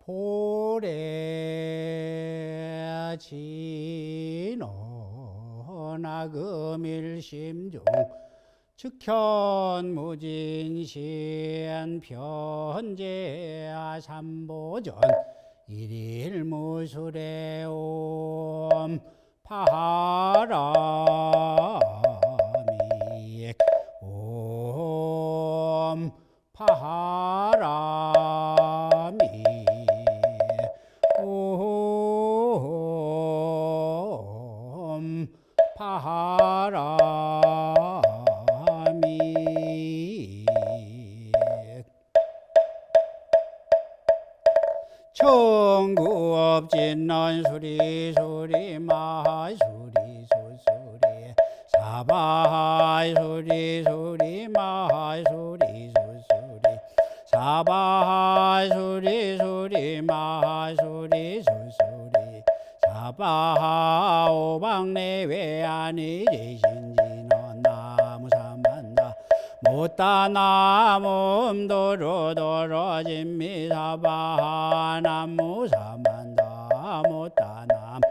고래 진호 나금일심중 즉현무진신 편제 삼보전 일일무술의 옴 파하라미 옴 파하라미 옴 파하라미 청구업진난 수리수리 마하수리 수수리 사바하이 수리수리 마하수리 수수리 사바하이 수리수리 마하수리 수수리 사바하 오방내외 아니지신지는 나무사만다 못다나옴도로도로진미사바하 나무사만다 못다남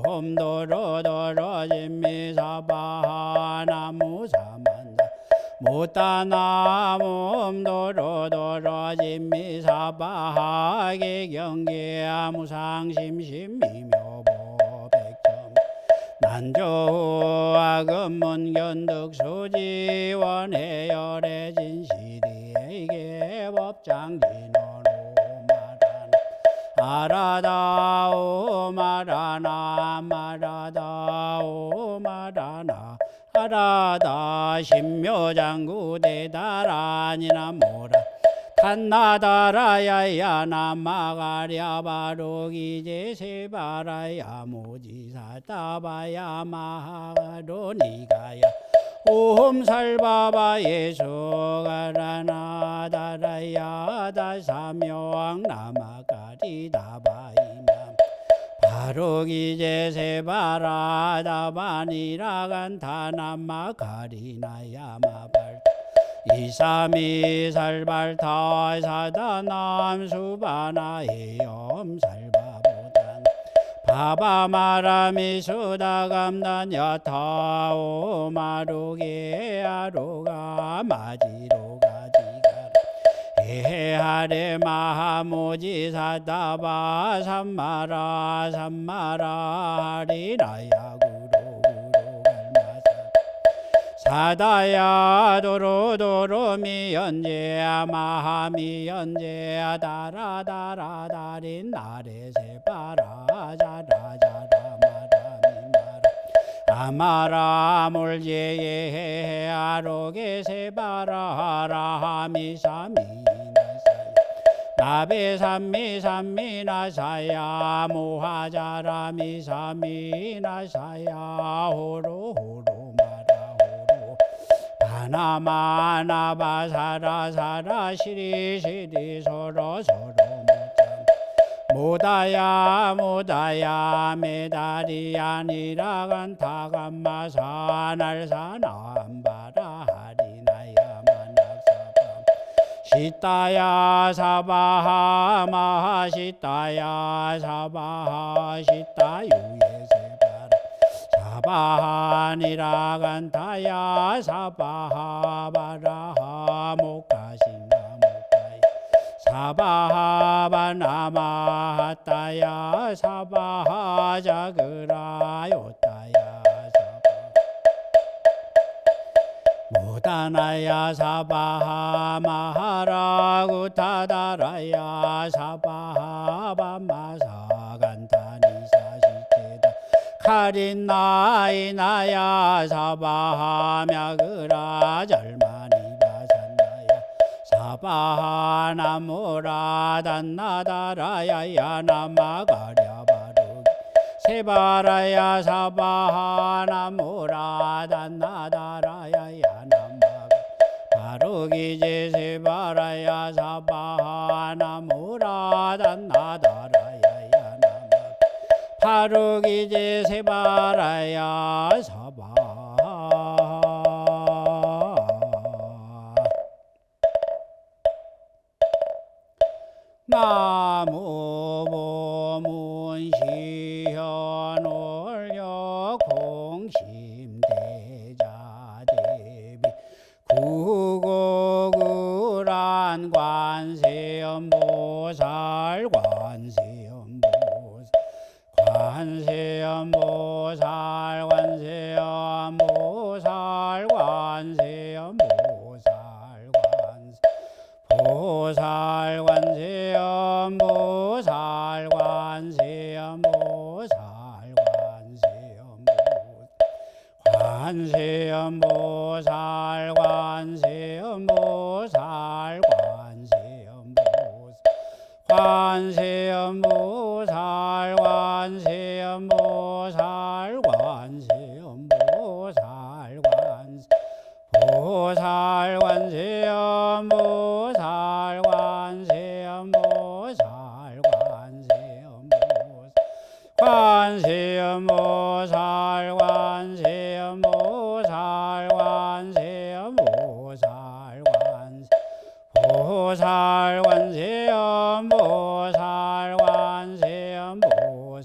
옴도로도로진미사바하 나무사만다 못다나옴도로도로진미사바하 개경계무상심심미묘보백점 난조악은문견득수지원해열의 진실이에게 법장진원오마란 아라다오마라나 마라다오마라나 아라다 신묘장구 대다라니나 모라 탄나다라야야 남마가랴 바로기제 세바라야 모지사 따바야 마하로니가야 옴살바바 예수가라나다라야 다사묘왕 나마가리다바이맘 바로기제 세바라다바니라간타남마가리나야마발 이삼이살발타 사다남수바나에엄살바보단 바바마라미수다감단 여타오마루게 아로가 마지로가 지가라 에하레 마하모지사다바 삼마라 삼마라 하리라야구로 사다야 도로도로 미연제야 마하미연제야 다라다라다린 나레세바라 자라자라 마라미마라 아마라 몰제예 아로게세바라 라하미사미나사야 나베삼미삼미나사야 모하자라미사미나사야 호로호로 나마나바사라사라 시리시리 서로서로 못담 못다야 메다리아니라간타감마사 날사남바라하리나야만악사밤 시타야 사바하 마하시타야 사바하 시타유예세바라 사바하니라간타야 사바하바라하 모카싱나모카야 사바하바나마하타야 사바하자그라요타야 모다나야 사바하마하라구타다라야 사바하바마사간타니사시체다 카린나이나야 사바하며그라 절마니바산나야 사바하나무라단나다라야야 나마가랴바루기 세바라야 사바하나무라단나다라야야 나마가 바루기제 세바라야 사바하나무라단나다라야야 바루기제 세바라야 사바 나무 보문시현 올려 공심대자 대비 구고구란 관세음보살 관세음보살 관세음보살 관세음보살 관세음보살 보살 관세음보살 관세음보살 관세음보살 관세음보살 관세음보살 관세음보살 관세음보살 보살 관세음보살 관세음보살 관세음보살 관세음보살 관세음보살 보살 관세음보살 관세음보살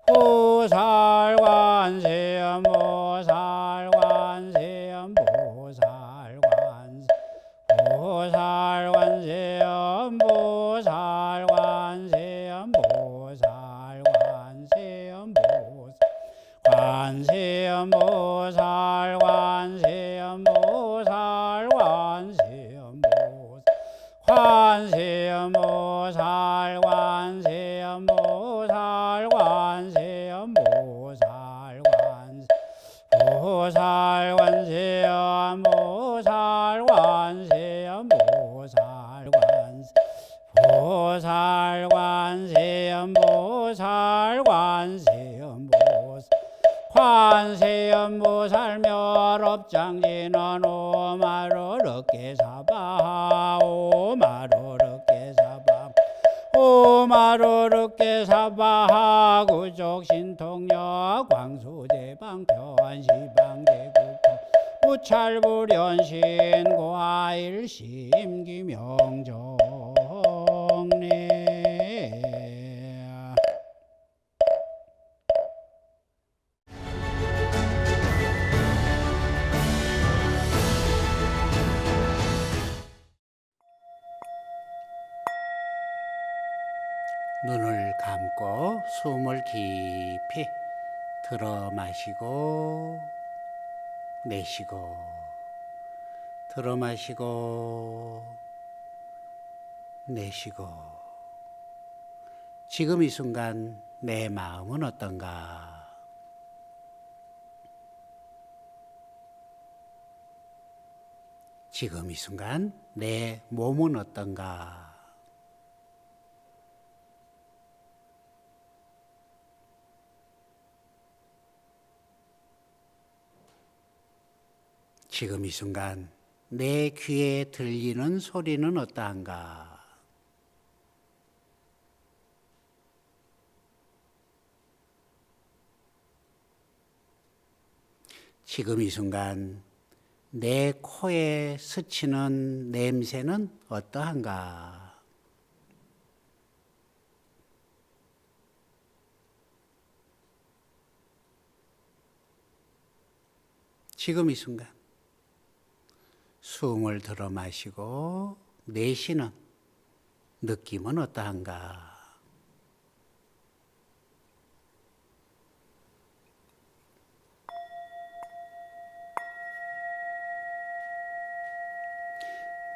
보살 관세음보살 관세음보살 보살 관세음보살 관세음보살 관세음보살 관세음보살 관세음보살 관세음보살 관세음보살 보살 관세음보살 관세음보살 보살 관세음보살 관세음보살 멸업장지는 오마르르케사바 오마르르케사바 오마르르케사바 구족신통력 광수대방 편시방대국토 우찰불연신 과일심 기명정리 눈을 감고 숨을 깊이 들어 마시고 내쉬고 들어 마시고 내쉬고 지금 이 순간 내 마음은 어떤가? 지금 이 순간 내 몸은 어떤가? 지금 이 순간 내 귀에 들리는 소리는 어떠한가? 지금 이 순간 내 코에 스치는 냄새는 어떠한가? 지금 이 순간 숨을 들어 마시고 내쉬는 느낌은 어떠한가?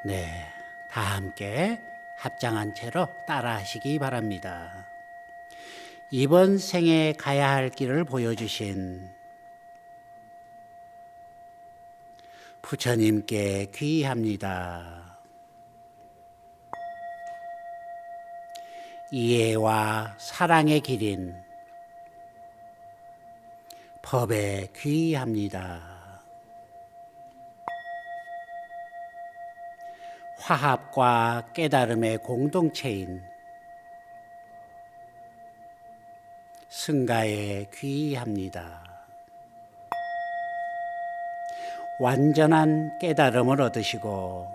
네, 다 함께 합장한 채로 따라 하시기 바랍니다. 이번 생에 가야 할 길을 보여주신 부처님께 귀의합니다. 이해와 사랑의 길인 법에 귀의합니다. 화합과 깨달음의 공동체인 승가에 귀의합니다. 완전한 깨달음을 얻으시고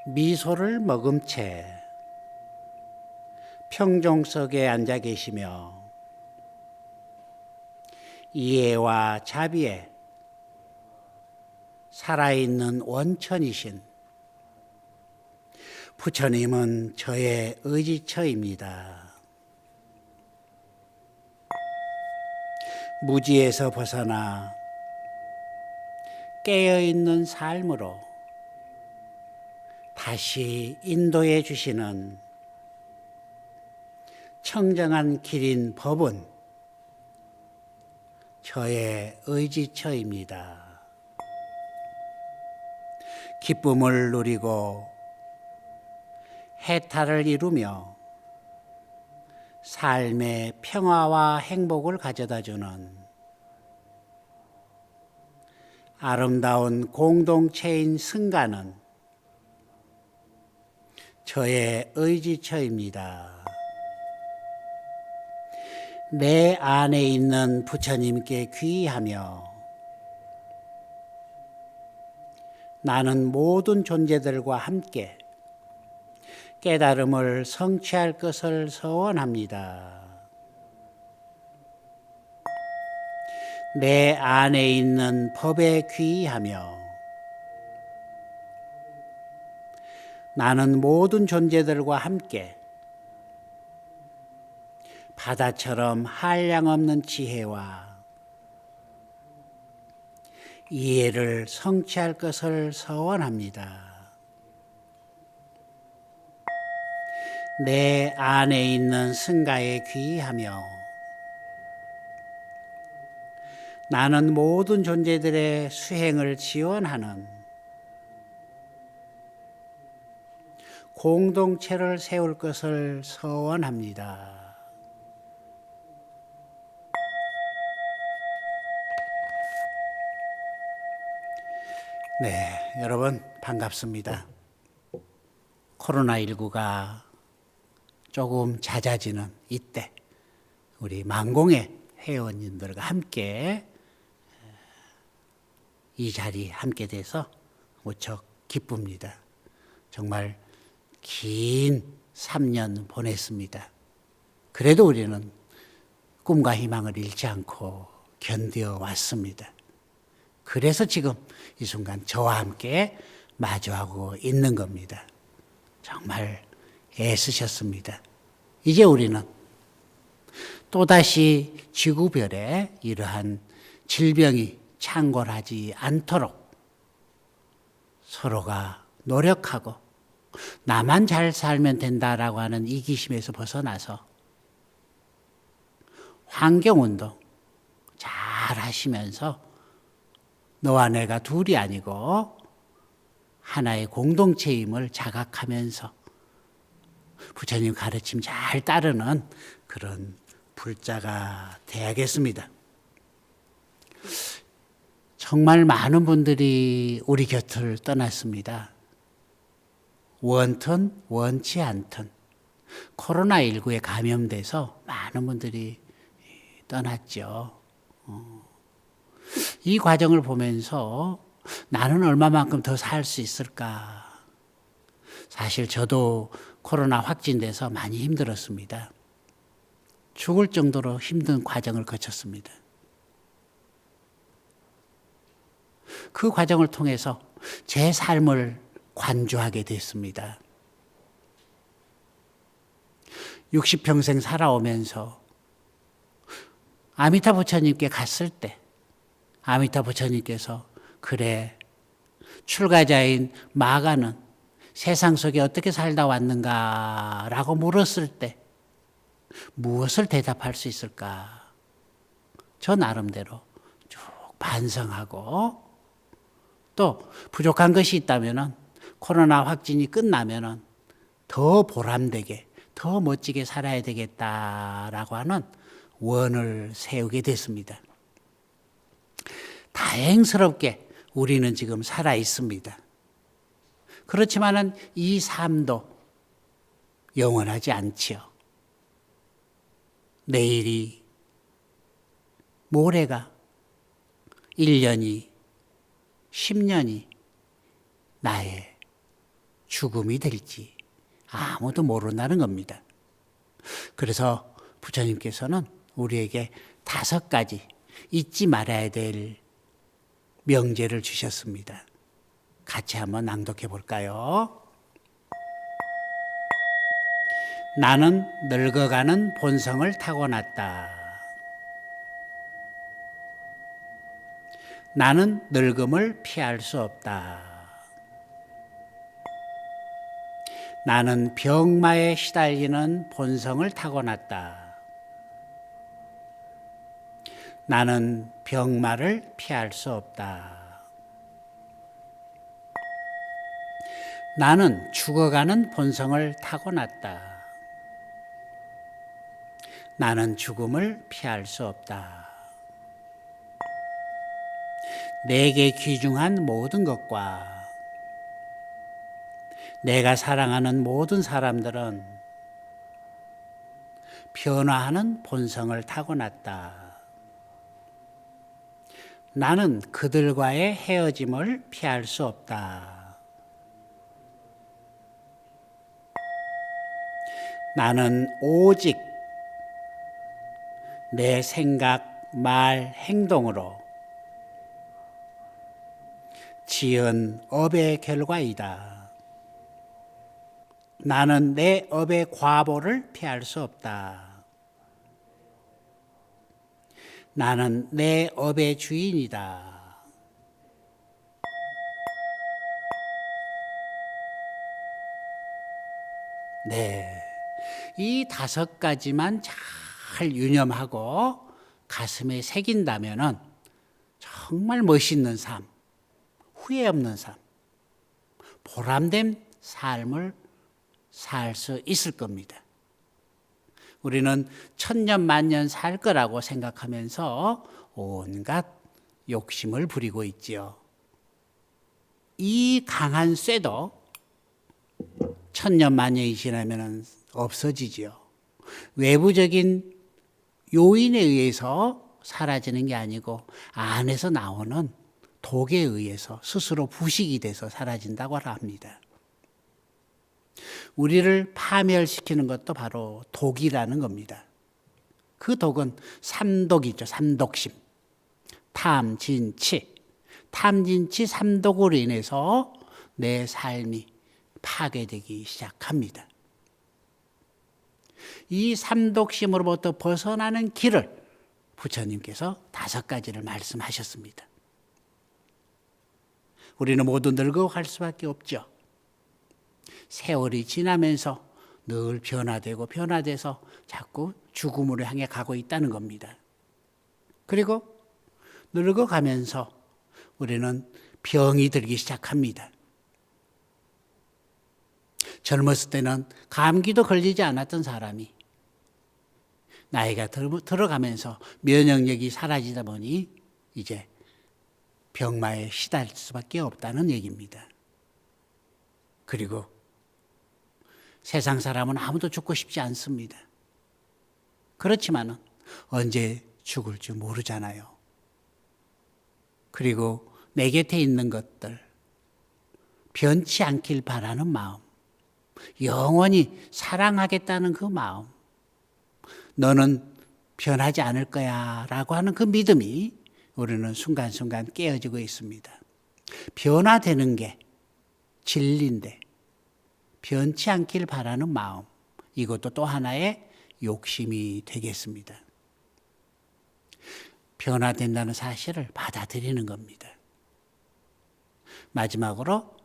미소를 머금 채 평정석에 앉아 계시며 이해와 자비에 살아있는 원천이신 부처님은 저의 의지처입니다. 무지에서 벗어나 깨어있는 삶으로 다시 인도해 주시는 청정한 길인 법은 저의 의지처입니다. 기쁨을 누리고 해탈을 이루며 삶의 평화와 행복을 가져다주는 아름다운 공동체인 승가는 저의 의지처입니다. 내 안에 있는 부처님께 귀의하며 나는 모든 존재들과 함께 깨달음을 성취할 것을 서원합니다. 내 안에 있는 법에 귀의하며 나는 모든 존재들과 함께 바다처럼 한량없는 지혜와 이해를 성취할 것을 서원합니다. 내 안에 있는 승가에 귀의하며 나는 모든 존재들의 수행을 지원하는 공동체를 세울 것을 서원합니다. 네, 여러분 반갑습니다. 코로나19가 조금 잦아지는 이때 우리 만공의 회원님들과 함께 이 자리에 함께 돼서 무척 기쁩니다. 정말 긴 3년 보냈습니다. 그래도 우리는 꿈과 희망을 잃지 않고 견뎌 왔습니다. 그래서 지금 이 순간 저와 함께 마주하고 있는 겁니다. 정말 애쓰셨습니다. 이제 우리는 또다시 지구별에 이러한 질병이 창궐하지 않도록 서로가 노력하고 나만 잘 살면 된다라고 하는 이기심에서 벗어나서 환경운동 잘 하시면서 너와 내가 둘이 아니고 하나의 공동체임을 자각하면서 부처님 가르침 잘 따르는 그런 불자가 되야겠습니다. 정말 많은 분들이 우리 곁을 떠났습니다. 원튼 원치 않든 코로나19에 감염돼서 많은 분들이 떠났죠. 이 과정을 보면서 나는 얼마만큼 더 살 수 있을까? 사실 저도 코로나 확진돼서 많이 힘들었습니다. 죽을 정도로 힘든 과정을 거쳤습니다. 그 과정을 통해서 제 삶을 관조하게 됐습니다. 60평생 살아오면서 아미타 부처님께 갔을 때 아미타 부처님께서 그래 출가자인 마가는 세상 속에 어떻게 살다 왔는가 라고 물었을 때 무엇을 대답할 수 있을까? 저 나름대로 쭉 반성하고 또 부족한 것이 있다면 코로나 확진이 끝나면 더 보람되게 더 멋지게 살아야 되겠다라고 하는 원을 세우게 됐습니다. 다행스럽게 우리는 지금 살아 있습니다. 그렇지만은 이 삶도 영원하지 않지요. 내일이, 모레가, 1년이, 10년이 나의 죽음이 될지 아무도 모른다는 겁니다. 그래서 부처님께서는 우리에게 5가지 잊지 말아야 될 명제를 주셨습니다. 같이 한번 낭독해 볼까요? 나는 늙어가는 본성을 타고났다. 나는 늙음을 피할 수 없다. 나는 병마에 시달리는 본성을 타고났다. 나는 병마를 피할 수 없다. 나는 죽어가는 본성을 타고났다. 나는 죽음을 피할 수 없다. 내게 귀중한 모든 것과 내가 사랑하는 모든 사람들은 변화하는 본성을 타고났다. 나는 그들과의 헤어짐을 피할 수 없다. 나는 오직 내 생각, 말, 행동으로 지은 업의 결과이다. 나는 내 업의 과보를 피할 수 없다. 나는 내 업의 주인이다. 네, 이 5가지만 잘 유념하고 가슴에 새긴다면은 정말 멋있는 삶, 후회 없는 삶, 보람된 삶을 살 수 있을 겁니다. 우리는 천년 만년 살 거라고 생각하면서 온갖 욕심을 부리고 있지요. 이 강한 쇠도 천년 만년이 지나면 없어지지요. 외부적인 요인에 의해서 사라지는 게 아니고 안에서 나오는 독에 의해서 스스로 부식이 돼서 사라진다고 합니다. 우리를 파멸시키는 것도 바로 독이라는 겁니다. 그 독은 삼독이죠. 삼독심. 탐, 진, 치. 탐, 진, 치, 삼독으로 인해서 내 삶이 파괴되기 시작합니다. 이 삼독심으로부터 벗어나는 길을 부처님께서 5가지를 말씀하셨습니다. 우리는 모두 늙어갈 수밖에 없죠. 세월이 지나면서 늘 변화돼서 자꾸 죽음으로 향해 가고 있다는 겁니다. 그리고 늙어가면서 우리는 병이 들기 시작합니다. 젊었을 때는 감기도 걸리지 않았던 사람이 나이가 들어가면서 면역력이 사라지다 보니 이제 병마에 시달릴 수밖에 없다는 얘기입니다. 그리고 세상 사람은 아무도 죽고 싶지 않습니다. 그렇지만 언제 죽을지 모르잖아요. 그리고 내 곁에 있는 것들, 변치 않길 바라는 마음, 영원히 사랑하겠다는 그 마음, 너는 변하지 않을 거야 라고 하는 그 믿음이 우리는 순간순간 깨어지고 있습니다. 변화되는 게 진리인데 변치 않길 바라는 마음, 이것도 또 하나의 욕심이 되겠습니다. 변화된다는 사실을 받아들이는 겁니다. 마지막으로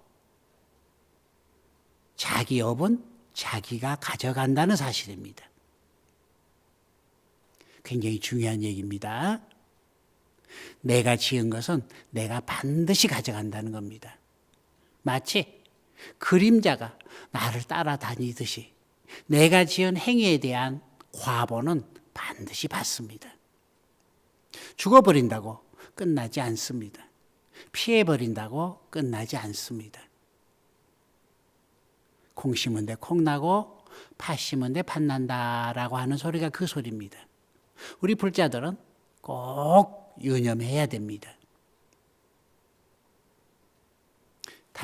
자기 업은 자기가 가져간다는 사실입니다. 굉장히 중요한 얘기입니다. 내가 지은 것은 내가 반드시 가져간다는 겁니다. 마치 그림자가 나를 따라다니듯이 내가 지은 행위에 대한 과보는 반드시 받습니다. 죽어버린다고 끝나지 않습니다. 피해버린다고 끝나지 않습니다. 콩 심은 데 콩 나고 팥 심은 데 팥 난다라고 하는 소리가 그 소리입니다. 우리 불자들은 꼭 유념해야 됩니다.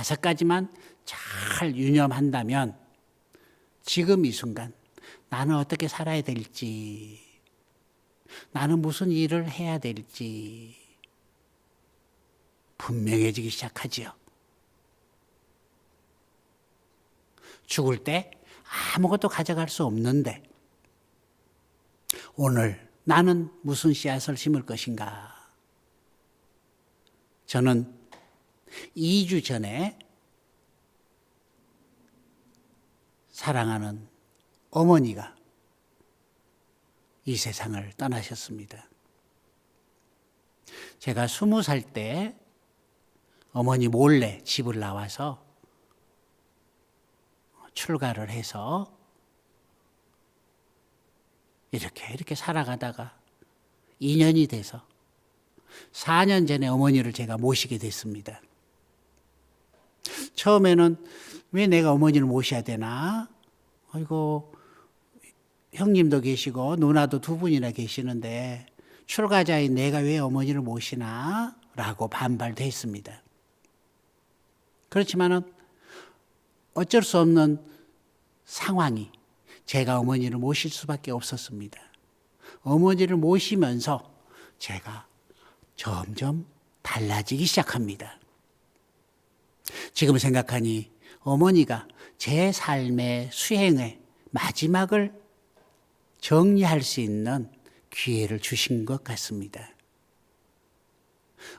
5가지만 잘 유념한다면 지금 이 순간 나는 어떻게 살아야 될지, 나는 무슨 일을 해야 될지 분명해지기 시작하지요. 죽을 때 아무것도 가져갈 수 없는데 오늘 나는 무슨 씨앗을 심을 것인가? 저는 2주 전에 사랑하는 어머니가 이 세상을 떠나셨습니다. 제가 20살 때 어머니 몰래 집을 나와서 출가를 해서 이렇게 살아가다가 2년이 돼서 4년 전에 어머니를 제가 모시게 됐습니다. 처음에는 왜 내가 어머니를 모셔야 되나? 아이고, 형님도 계시고 누나도 2분이나 계시는데 출가자인 내가 왜 어머니를 모시나? 라고 반발도 했습니다. 그렇지만은 어쩔 수 없는 상황이 제가 어머니를 모실 수밖에 없었습니다. 어머니를 모시면서 제가 점점 달라지기 시작합니다. 지금 생각하니 어머니가 제 삶의 수행의 마지막을 정리할 수 있는 기회를 주신 것 같습니다.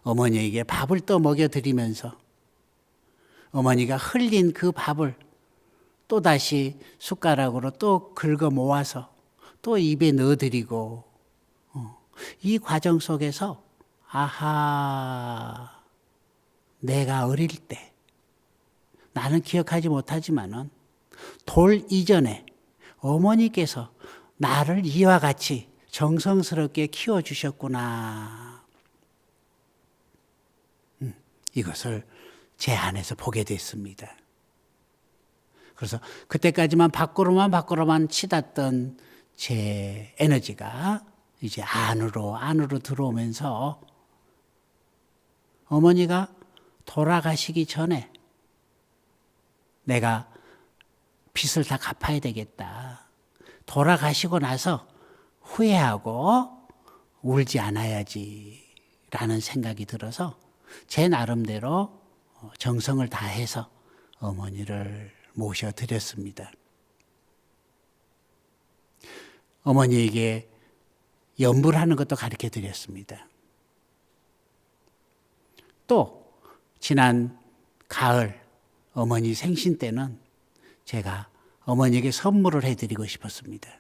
어머니에게 밥을 또 먹여드리면서 어머니가 흘린 그 밥을 또다시 숟가락으로 또 긁어 모아서 또 입에 넣어드리고 이 과정 속에서 아하, 내가 어릴 때 나는 기억하지 못하지만은 돌 이전에 어머니께서 나를 이와 같이 정성스럽게 키워주셨구나. 이것을 제 안에서 보게 됐습니다. 그래서 그때까지만 밖으로만 치닫던 제 에너지가 이제 안으로 들어오면서 어머니가 돌아가시기 전에 내가 빚을 다 갚아야 되겠다. 돌아가시고 나서 후회하고 울지 않아야지 라는 생각이 들어서 제 나름대로 정성을 다해서 어머니를 모셔드렸습니다. 어머니에게 염불하는 것도 가르쳐 드렸습니다. 또 지난 가을 어머니 생신 때는 제가 어머니에게 선물을 해드리고 싶었습니다.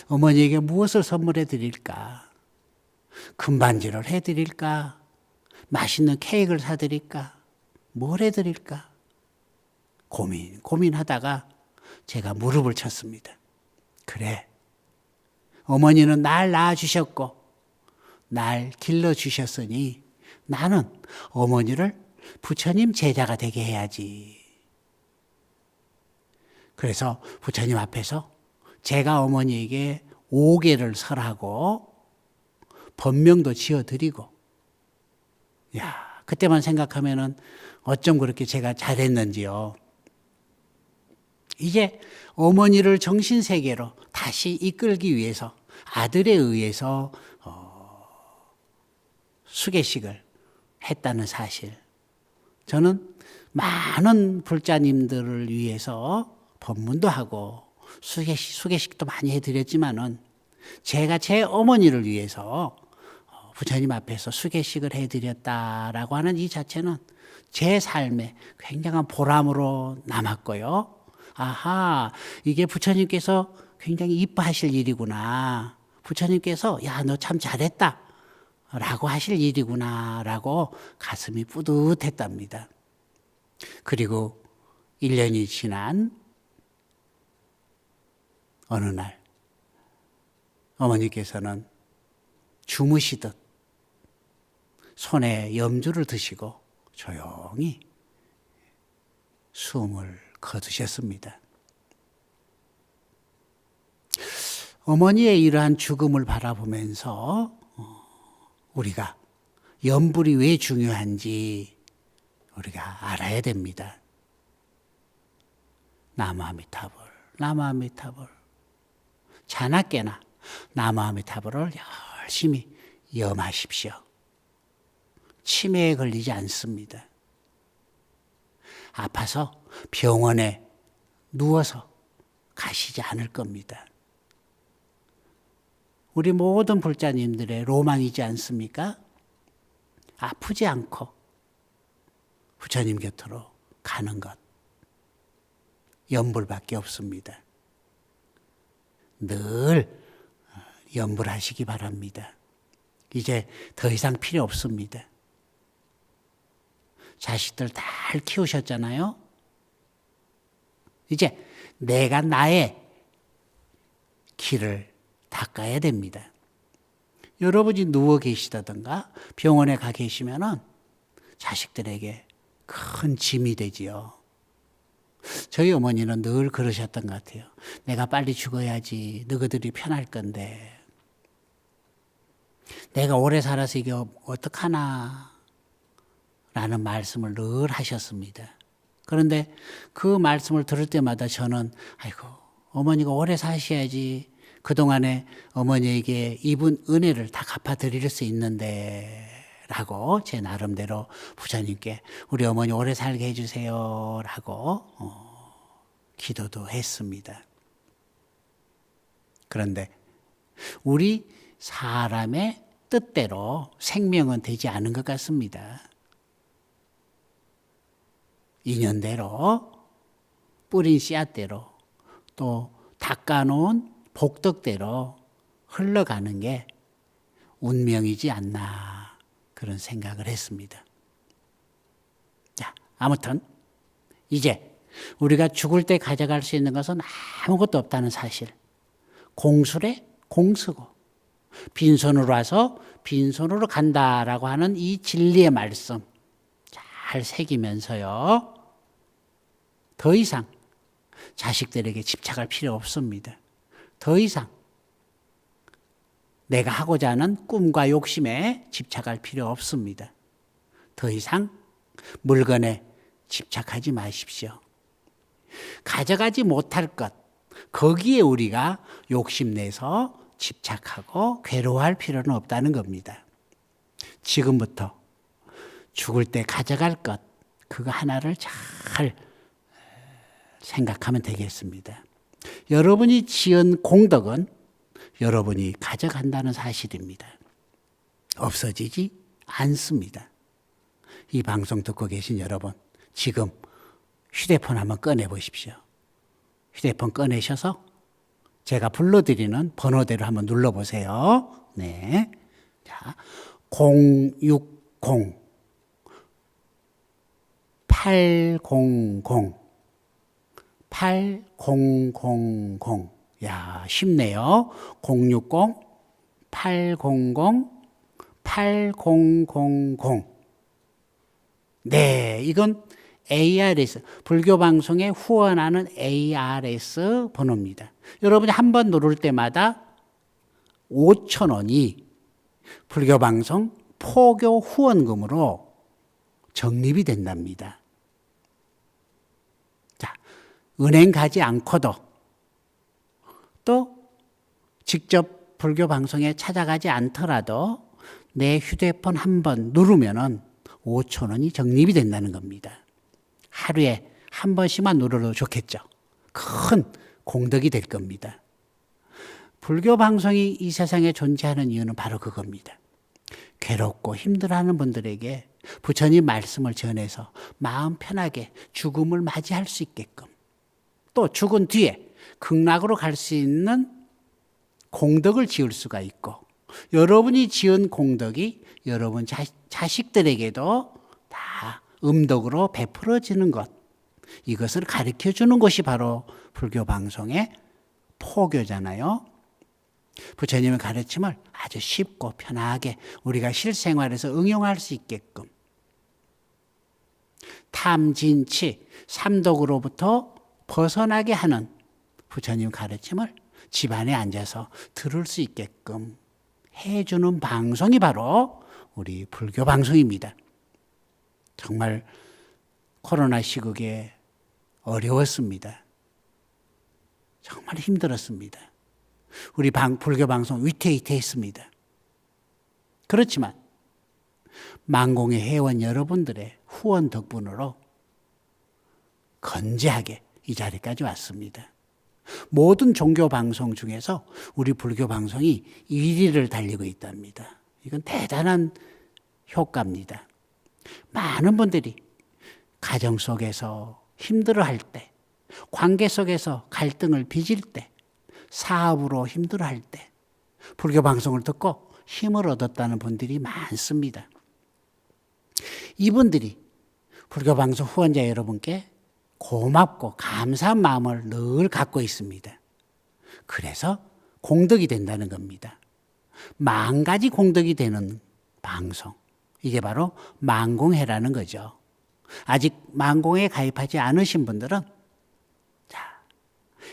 어머니에게 무엇을 선물해 드릴까? 금반지를 해드릴까? 맛있는 케이크를 사드릴까? 뭘 해드릴까? 고민하다가 제가 무릎을 쳤습니다. 그래, 어머니는 날 낳아주셨고 날 길러주셨으니 나는 어머니를 부처님 제자가 되게 해야지. 그래서 부처님 앞에서 제가 어머니에게 5개를 설하고 법명도 지어드리고, 그때만 생각하면은 어쩜 그렇게 제가 잘했는지요. 이제 어머니를 정신세계로 다시 이끌기 위해서 아들에 의해서 수계식을 했다는 사실. 저는 많은 불자님들을 위해서 법문도 하고 수계식도 많이 해드렸지만은 제가 제 어머니를 위해서 부처님 앞에서 수계식을 해드렸다라고 하는 이 자체는 제 삶에 굉장한 보람으로 남았고요. 아하, 이게 부처님께서 굉장히 이뻐하실 일이구나. 부처님께서 야, 너 참 잘했다 라고 하실 일이구나 라고 가슴이 뿌듯했답니다. 그리고 1년이 지난 어느 날 어머니께서는 주무시듯 손에 염주를 드시고 조용히 숨을 거두셨습니다. 어머니의 이러한 죽음을 바라보면서 우리가 염불이 왜 중요한지 우리가 알아야 됩니다. 나무아미타불, 나무아미타불. 자나깨나 나무아미타불을 열심히 염하십시오. 치매에 걸리지 않습니다. 아파서 병원에 누워서 가시지 않을 겁니다. 우리 모든 불자님들의 로망이지 않습니까? 아프지 않고 부처님 곁으로 가는 것. 염불밖에 없습니다. 늘 염불하시기 바랍니다. 이제 더 이상 필요 없습니다. 자식들 잘 키우셨잖아요. 이제 내가 나의 길을 닦아야 됩니다. 여러분이 누워 계시다든가 병원에 가 계시면은 자식들에게 큰 짐이 되지요. 저희 어머니는 늘 그러셨던 것 같아요. 내가 빨리 죽어야지 너희들이 편할 건데 내가 오래 살아서 이게 어떡하나 라는 말씀을 늘 하셨습니다. 그런데 그 말씀을 들을 때마다 저는 아이고 어머니가 오래 사셔야지 그동안에 어머니에게 입은 은혜를 다 갚아드릴 수 있는데 라고 제 나름대로 부처님께 우리 어머니 오래 살게 해주세요 라고 기도도 했습니다. 그런데 우리 사람의 뜻대로 생명은 되지 않은 것 같습니다. 인연대로 뿌린 씨앗대로 또 닦아놓은 복덕대로 흘러가는 게 운명이지 않나 그런 생각을 했습니다. 자, 아무튼 이제 우리가 죽을 때 가져갈 수 있는 것은 아무것도 없다는 사실. 공술에 공쓰고 빈손으로 와서 빈손으로 간다라고 하는 이 진리의 말씀 잘 새기면서요. 더 이상 자식들에게 집착할 필요 없습니다. 더 이상 내가 하고자 하는 꿈과 욕심에 집착할 필요 없습니다. 더 이상 물건에 집착하지 마십시오. 가져가지 못할 것, 거기에 우리가 욕심내서 집착하고 괴로워할 필요는 없다는 겁니다. 지금부터 죽을 때 가져갈 것, 그거 하나를 잘 생각하면 되겠습니다. 여러분이 지은 공덕은 여러분이 가져간다는 사실입니다. 없어지지 않습니다. 이 방송 듣고 계신 여러분, 지금 휴대폰 한번 꺼내 보십시오. 휴대폰 꺼내셔서 제가 불러드리는 번호대로 한번 눌러보세요. 네. 자, 060 800 8000. 야, 쉽네요. 060 800 8000. 네, 이건 ARS, 불교방송에 후원하는 ARS 번호입니다. 여러분이 한 번 누를 때마다 5,000원이 불교방송 포교 후원금으로 적립이 된답니다. 자, 은행 가지 않고도 또 직접 불교방송에 찾아가지 않더라도 내 휴대폰 한 번 누르면은 5,000원이 적립이 된다는 겁니다. 하루에 한 번씩만 누르도 좋겠죠. 큰 공덕이 될 겁니다. 불교 방송이 이 세상에 존재하는 이유는 바로 그겁니다. 괴롭고 힘들어하는 분들에게 부처님 말씀을 전해서 마음 편하게 죽음을 맞이할 수 있게끔, 또 죽은 뒤에 극락으로 갈 수 있는 공덕을 지을 수가 있고, 여러분이 지은 공덕이 여러분 자식들에게도 다 음덕으로 베풀어지는 것, 이것을 가르쳐 주는 것이 바로 불교 방송의 포교잖아요. 부처님의 가르침을 아주 쉽고 편하게 우리가 실생활에서 응용할 수 있게끔 탐진치 삼독으로부터 벗어나게 하는 부처님 가르침을 집안에 앉아서 들을 수 있게끔 해주는 방송이 바로 우리 불교 방송입니다. 정말 코로나 시국에 어려웠습니다. 정말 힘들었습니다. 우리 불교 방송 위태위태했습니다. 그렇지만 만공의 회원 여러분들의 후원 덕분으로 건재하게 이 자리까지 왔습니다. 모든 종교 방송 중에서 우리 불교 방송이 1위를 달리고 있답니다. 이건 대단한 효과입니다. 많은 분들이 가정 속에서 힘들어할 때, 관계 속에서 갈등을 빚을 때, 사업으로 힘들어할 때 불교 방송을 듣고 힘을 얻었다는 분들이 많습니다. 이분들이 불교 방송 후원자 여러분께 고맙고 감사한 마음을 늘 갖고 있습니다. 그래서 공덕이 된다는 겁니다. 10,000가지 공덕이 되는 방송. 이게 바로 만공회라는 거죠. 아직 만공회에 가입하지 않으신 분들은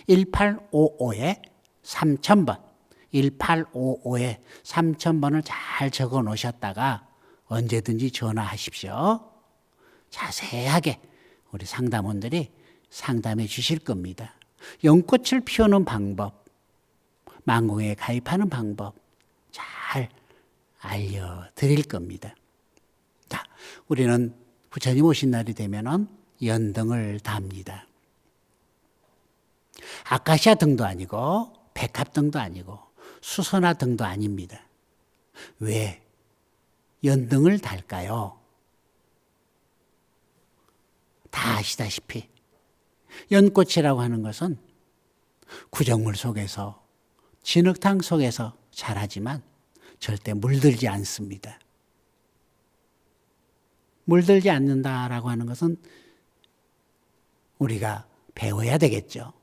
1855에 3000번, 1855에 3000번을 잘 적어 놓으셨다가 언제든지 전화하십시오. 자세하게 우리 상담원들이 상담해 주실 겁니다. 연꽃을 피우는 방법, 만공회에 가입하는 방법 잘 알려드릴 겁니다. 자, 우리는 부처님 오신 날이 되면은 연등을 답니다. 아카시아 등도 아니고 백합 등도 아니고 수선화 등도 아닙니다. 왜 연등을 달까요? 다 아시다시피 연꽃이라고 하는 것은 구정물 속에서 진흙탕 속에서 자라지만 절대 물들지 않습니다. 물들지 않는다라고 하는 것은 우리가 배워야 되겠죠.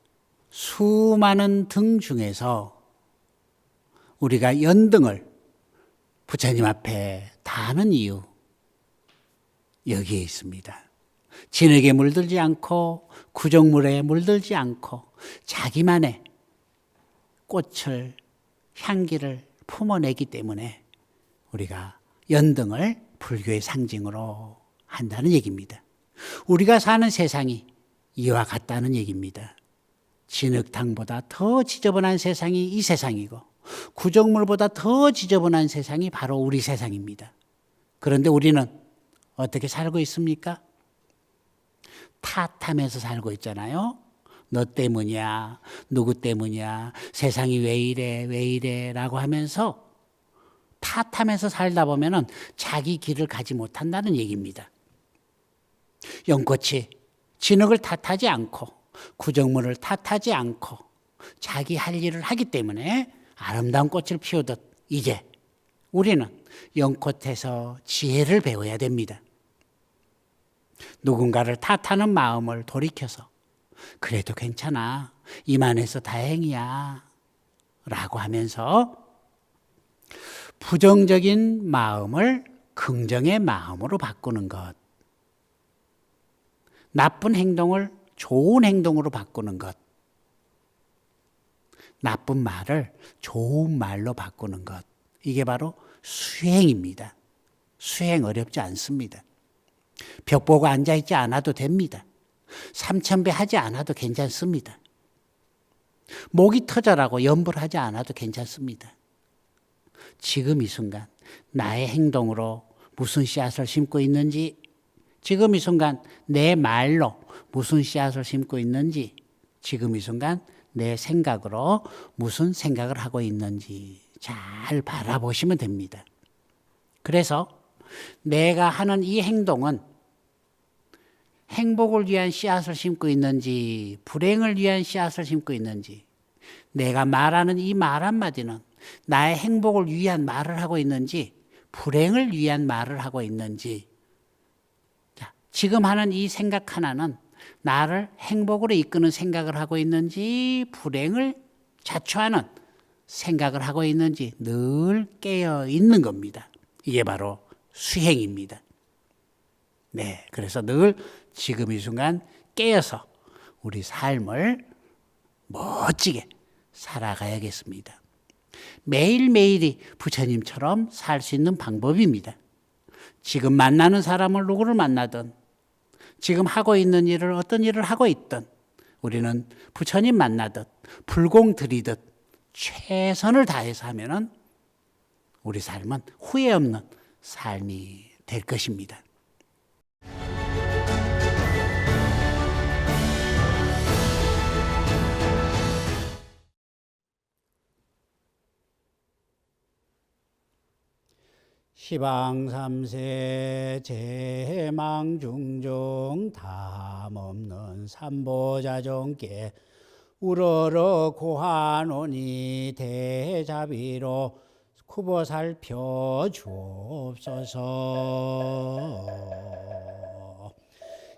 수많은 등 중에서 우리가 연등을 부처님 앞에 다하는 이유 여기에 있습니다. 진흙에 물들지 않고 구정물에 물들지 않고 자기만의 꽃을 향기를 품어내기 때문에 우리가 연등을 불교의 상징으로 한다는 얘기입니다. 우리가 사는 세상이 이와 같다는 얘기입니다. 진흙탕보다 더 지저분한 세상이 이 세상이고 구정물보다 더 지저분한 세상이 바로 우리 세상입니다. 그런데 우리는 어떻게 살고 있습니까? 탓하면서 살고 있잖아요. 너 때문이야, 누구 때문이야, 세상이 왜 이래, 왜 이래 라고 하면서 탓하면서 살다 보면은 자기 길을 가지 못한다는 얘기입니다. 연꽃이 진흙을 탓하지 않고 구정물을 탓하지 않고 자기 할 일을 하기 때문에 아름다운 꽃을 피우듯 이제 우리는 연꽃에서 지혜를 배워야 됩니다. 누군가를 탓하는 마음을 돌이켜서 그래도 괜찮아, 이만해서 다행이야 라고 하면서 부정적인 마음을 긍정의 마음으로 바꾸는 것, 나쁜 행동을 좋은 행동으로 바꾸는 것, 나쁜 말을 좋은 말로 바꾸는 것, 이게 바로 수행입니다. 수행 어렵지 않습니다. 벽 보고 앉아있지 않아도 됩니다. 3000배 하지 않아도 괜찮습니다. 목이 터져라고 염불 하지 않아도 괜찮습니다. 지금 이 순간 나의 행동으로 무슨 씨앗을 심고 있는지, 지금 이 순간 내 말로 무슨 씨앗을 심고 있는지, 지금 이 순간 내 생각으로 무슨 생각을 하고 있는지 잘 바라보시면 됩니다. 그래서 내가 하는 이 행동은 행복을 위한 씨앗을 심고 있는지 불행을 위한 씨앗을 심고 있는지, 내가 말하는 이 말 한마디는 나의 행복을 위한 말을 하고 있는지 불행을 위한 말을 하고 있는지, 자, 지금 하는 이 생각 하나는 나를 행복으로 이끄는 생각을 하고 있는지 불행을 자초하는 생각을 하고 있는지 늘 깨어 있는 겁니다. 이게 바로 수행입니다. 네, 그래서 늘 지금 이 순간 깨어서 우리 삶을 멋지게 살아가야겠습니다. 매일매일이 부처님처럼 살 수 있는 방법입니다. 지금 만나는 사람을 누구를 만나든 지금 하고 있는 일을 어떤 일을 하고 있든 우리는 부처님 만나듯 불공 들이듯 최선을 다해서 하면은 우리 삶은 후회 없는 삶이 될 것입니다. 시방삼세 제망중종 담없는 삼보자종께 우러러 고하노니 대자비로 굽어 살펴 주옵소서.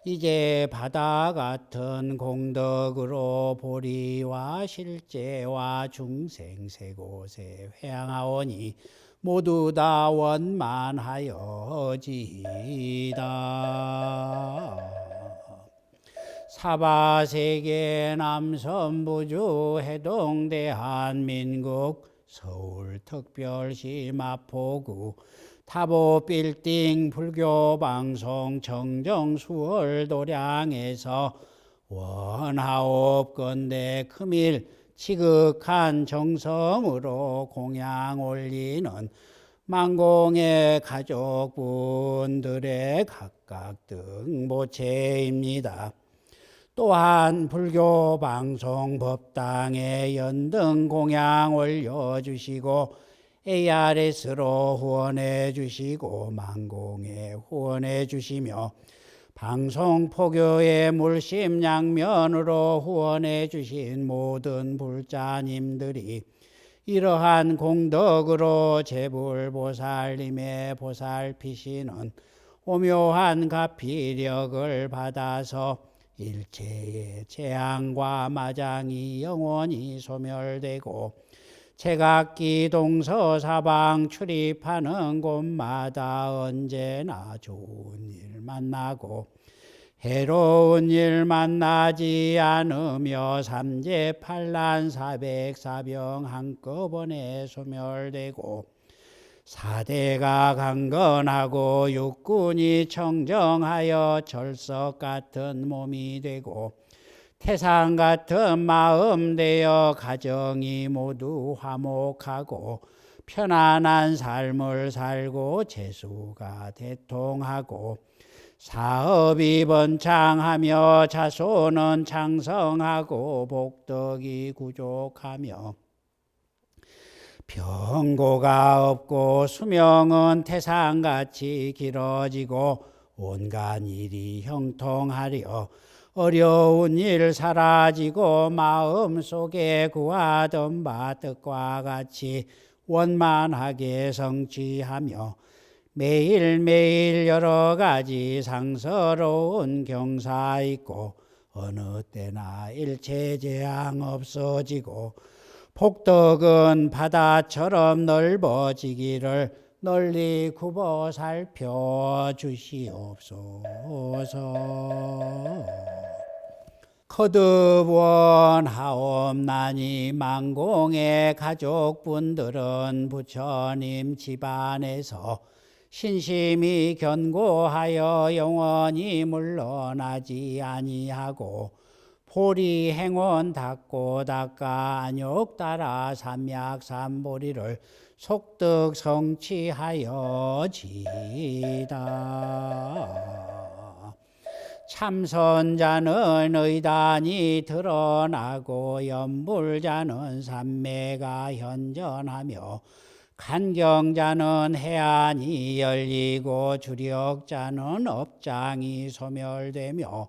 이제 바다 같은 공덕으로 보리와 실제와 중생 세 곳에 회항하오니 모두 다 원만하여지이다. 사바세계 남선부주 해동 대한민국 서울특별시 마포구 타보빌딩 불교방송 정정수월 도량에서 원하옵건대 금일 지극한 정성으로 공양 올리는 만공의 가족분들의 각각 등보체입니다. 또한 불교방송 법당에 연등 공양 올려주시고 ARS로 후원해 주시고 만공에 후원해 주시며 방송 포교의 물심양면으로 후원해 주신 모든 불자님들이 이러한 공덕으로 제불보살님의 보살피시는 오묘한 가피력을 받아서 일체의 재앙과 마장이 영원히 소멸되고 제각기 동서사방 출입하는 곳마다 언제나 좋은 일 만나고 해로운 일 만나지 않으며 삼재팔란 사백사병 한꺼번에 소멸되고 사대가 강건하고 육군이 청정하여 철석 같은 몸이 되고 태산 같은 마음 되어 가정이 모두 화목하고 편안한 삶을 살고 재수가 대통하고 사업이 번창하며 자손은 창성하고 복덕이 구족하며 병고가 없고 수명은 태산같이 길어지고 온갖 일이 형통하려 어려운 일 사라지고 마음속에 구하던 바 뜻과 같이 원만하게 성취하며 매일매일 여러 가지 상서로운 경사 있고 어느 때나 일체 재앙 없어지고 복덕은 바다처럼 넓어지기를 널리 굽어 살펴주시옵소서. 거듭 원하옵나니 만공의 가족분들은 부처님 집안에서 신심이 견고하여 영원히 물러나지 아니하고 보리 행원 닦고 닦아 안욕 따라 삼약삼보리를 속득 성취하여지이다. 참선자는 의단이 드러나고 연불자는 삼매가 현전하며 간경자는 해안이 열리고 주력자는 업장이 소멸되며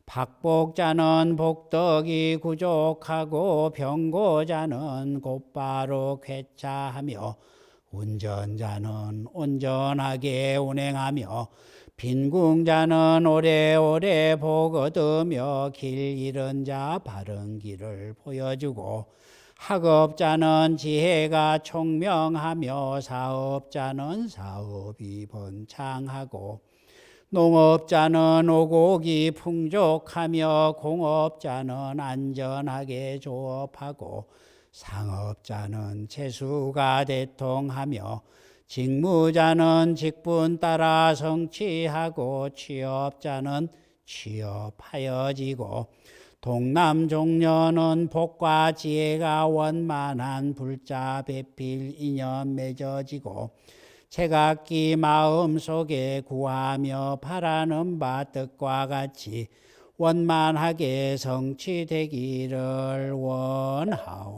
박복자는 복덕이 구족하고 병고자는 곧바로 쾌차하며 운전자는 온전하게 운행하며 빈궁자는 오래오래 복 얻으며 길 잃은 자 바른 길을 보여주고 학업자는 지혜가 총명하며 사업자는 사업이 번창하고 농업자는 오곡이 풍족하며 공업자는 안전하게 조업하고 상업자는 재수가 대통하며 직무자는 직분 따라 성취하고 취업자는 취업하여지고 동남종려는 복과 지혜가 원만한 불자 배필 인연 맺어지고 제각기 마음속에 구하며 바라는 바 뜻과 같이 원만하게 성취되기를 원하옵니다.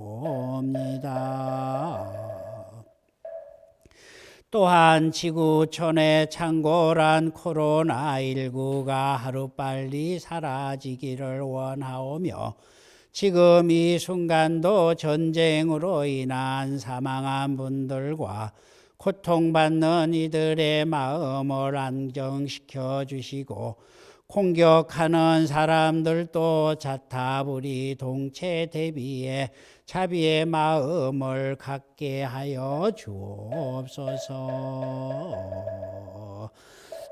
또한 지구촌의 창궐한 코로나19가 하루빨리 사라지기를 원하오며 지금 이 순간도 전쟁으로 인한 사망한 분들과 고통받는 이들의 마음을 안정시켜 주시고 공격하는 사람들도 자타불이 동체 대비해 자비의 마음을 갖게 하여 주옵소서.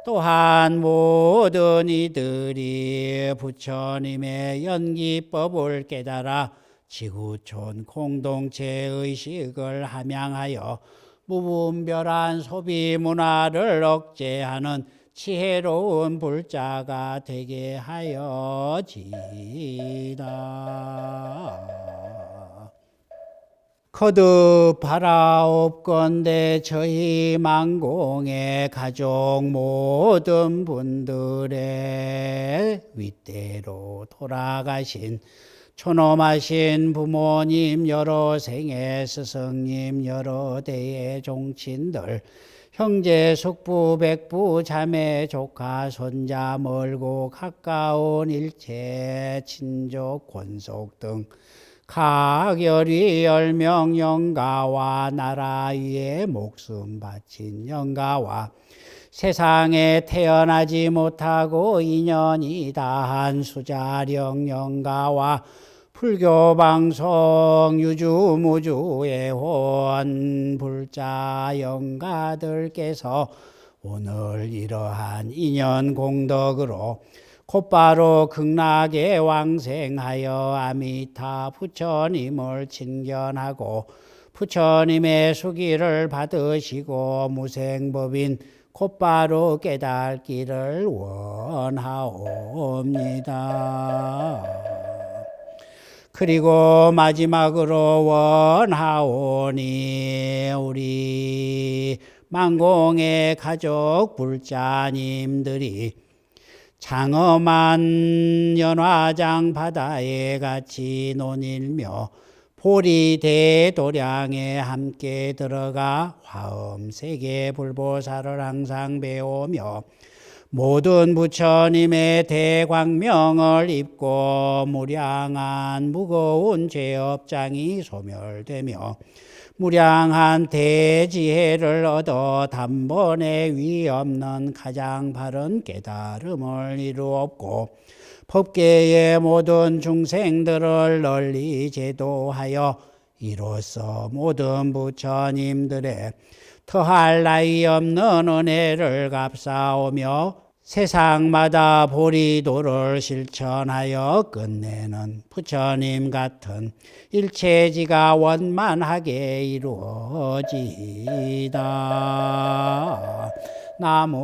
또한 모든 이들이 부처님의 연기법을 깨달아 지구촌 공동체 의식을 함양하여 무분별한 소비 문화를 억제하는 지혜로운 불자가 되게 하여지이다. 거듭 바라옵건대 저희 만공의 가족 모든 분들의 윗대로 돌아가신 존엄하신 부모님, 여러 생의 스승님, 여러 대의 종친들, 형제, 숙부, 백부, 자매, 조카, 손자, 멀고 가까운 일체 친족, 권속 등 각열이 10명 영가와 나라 위에 목숨 바친 영가와 세상에 태어나지 못하고 인연이 다한 수자령 영가와 불교방송 유주무주의 혼 불자 영가들께서 오늘 이러한 인연 공덕으로 곧바로 극락에 왕생하여 아미타 부처님을 친견하고 부처님의 수기를 받으시고 무생법인 곧바로 깨닫기를 원하옵니다. 그리고 마지막으로 원하오니 우리 만공의 가족 불자님들이 장엄한 연화장 바다에 같이 논일며 보리 대도량에 함께 들어가 화엄세계 불보살을 항상 배우며 모든 부처님의 대광명을 입고 무량한 무거운 죄업장이 소멸되며 무량한 대지혜를 얻어 단번에 위 없는 가장 바른 깨달음을 이루었고 법계의 모든 중생들을 널리 제도하여 이로써 모든 부처님들의 더할 나위 없는 은혜를 갚사오며 세상마다 보리도를 실천하여 끝내는 부처님 같은 일체지가 원만하게 이루어지이다. 나무